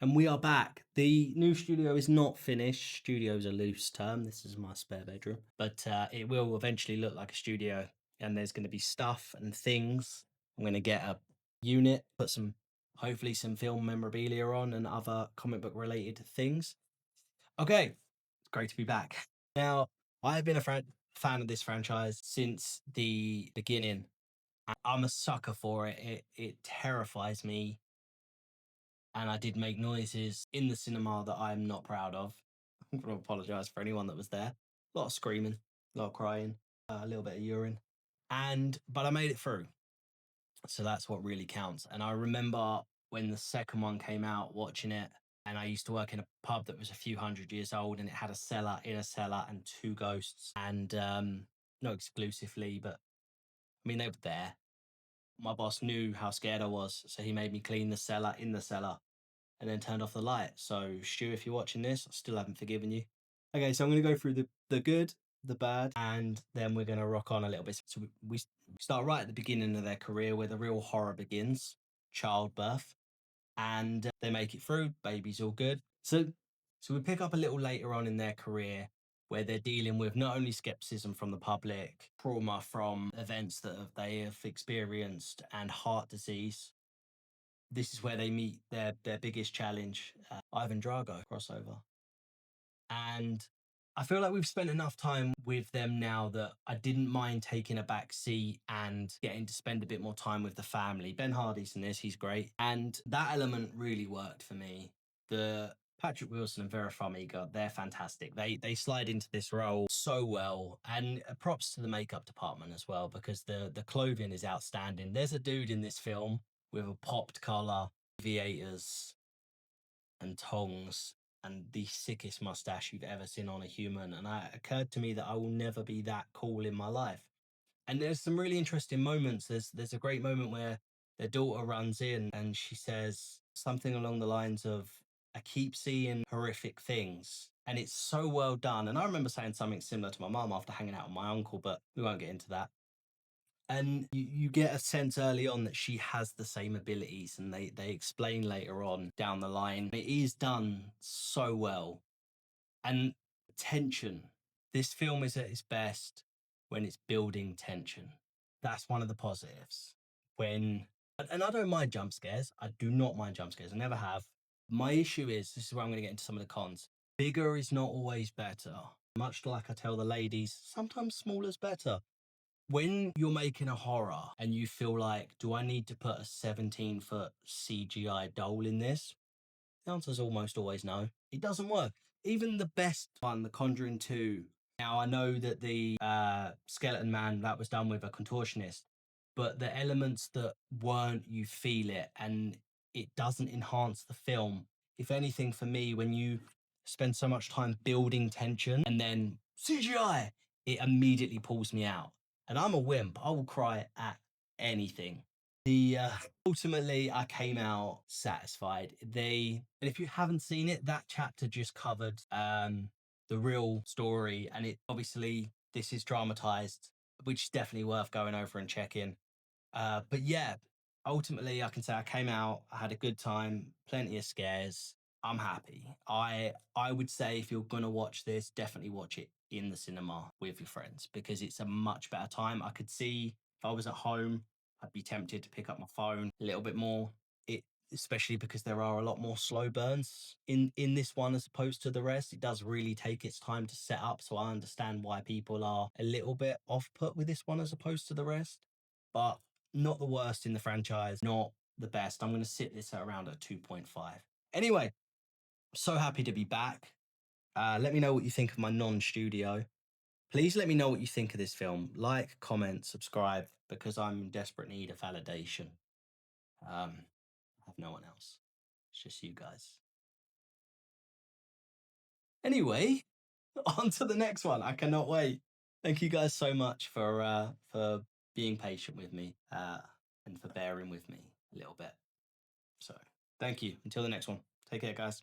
And we are back. The new studio is not finished. Studio's a loose term. This is my spare bedroom. But it will eventually look like a studio. And there's going to be stuff and things. I'm going to get a unit, put some, hopefully some film memorabilia on and other comic book related things. Okay, it's great to be back. Now, I've been a fan of this franchise since the beginning. I'm a sucker for it. It terrifies me, and I did make noises in the cinema that I'm not proud of. I'm going to apologize for anyone that was there. A lot of screaming, a lot of crying, a little bit of urine, but I made it through. So that's what really counts. And I remember when the second one came out, watching it, and I used to work in a pub that was a few 100 years old, and it had a cellar in a cellar and two ghosts, and not exclusively, but I mean they were there. My boss knew how scared I was, so he made me clean the cellar in the cellar and then turned off the light. So, Stu, if you're watching this, I still haven't forgiven you. Okay, so I'm going to go through the good, the bad, and then we're going to rock on a little bit. So we start right at the beginning of their career where the real horror begins, childbirth, and they make it through, baby's all good. So we pick up a little later on in their career where they're dealing with not only skepticism from the public, trauma from events that they have experienced, and heart disease. This is where they meet their biggest challenge, Ivan Drago crossover. And I feel like we've spent enough time with them now that I didn't mind taking a back seat and getting to spend a bit more time with the family. Ben Hardy's in this, he's great. And that element really worked for me. The Patrick Wilson and Vera Farmiga, they're fantastic. They slide into this role so well. And props to the makeup department as well, because the clothing is outstanding. There's a dude in this film with a popped collar, aviators, and tongs, and the sickest mustache you've ever seen on a human. And it occurred to me that I will never be that cool in my life. And there's some really interesting moments. There's a great moment where their daughter runs in and she says something along the lines of, "I keep seeing horrific things." And it's so well done. And I remember saying something similar to my mum after hanging out with my uncle, but we won't get into that. And you get a sense early on that she has the same abilities, and they explain later on down the line. It is done so well. And tension. This film is at its best when it's building tension. That's one of the positives. And I don't mind jump scares. I do not mind jump scares. I never have. My issue is, this is where I'm going to get into some of the cons. Bigger is not always better. Much like I tell the ladies, sometimes smaller's better. When you're making a horror and you feel like, do I need to put a 17-foot CGI doll in this? The answer is almost always no. It doesn't work. Even the best one, The Conjuring 2. Now, I know that the skeleton man, that was done with a contortionist, but the elements that weren't, you feel it, and it doesn't enhance the film. If anything, for me, when you spend so much time building tension and then CGI, it immediately pulls me out. And I'm a wimp. I will cry at anything. Ultimately, I came out satisfied. And if you haven't seen it, that chapter just covered the real story, and it obviously this is dramatized, which is definitely worth going over and checking. But yeah, ultimately, I can say I came out, I had a good time, plenty of scares. I'm happy. I would say if you're gonna watch this, definitely watch it in the cinema with your friends, because it's a much better time. I could see if I was at home, I'd be tempted to pick up my phone a little bit more. It Especially because there are a lot more slow burns in this one as opposed to the rest. It does really take its time to set up, so I understand why people are a little bit off put with this one as opposed to the rest. But not the worst in the franchise, not the best. I'm going to sit this at around a 2.5. Anyway, so happy to be back. Let me know what you think of my non-studio. Please let me know what you think of this film. Like, comment, subscribe, because I'm in desperate need of validation. I have no one else. It's just you guys. Anyway, on to the next one. I cannot wait. Thank you guys so much for being patient with me and for bearing with me a little bit. So thank you. Until the next one. Take care, guys.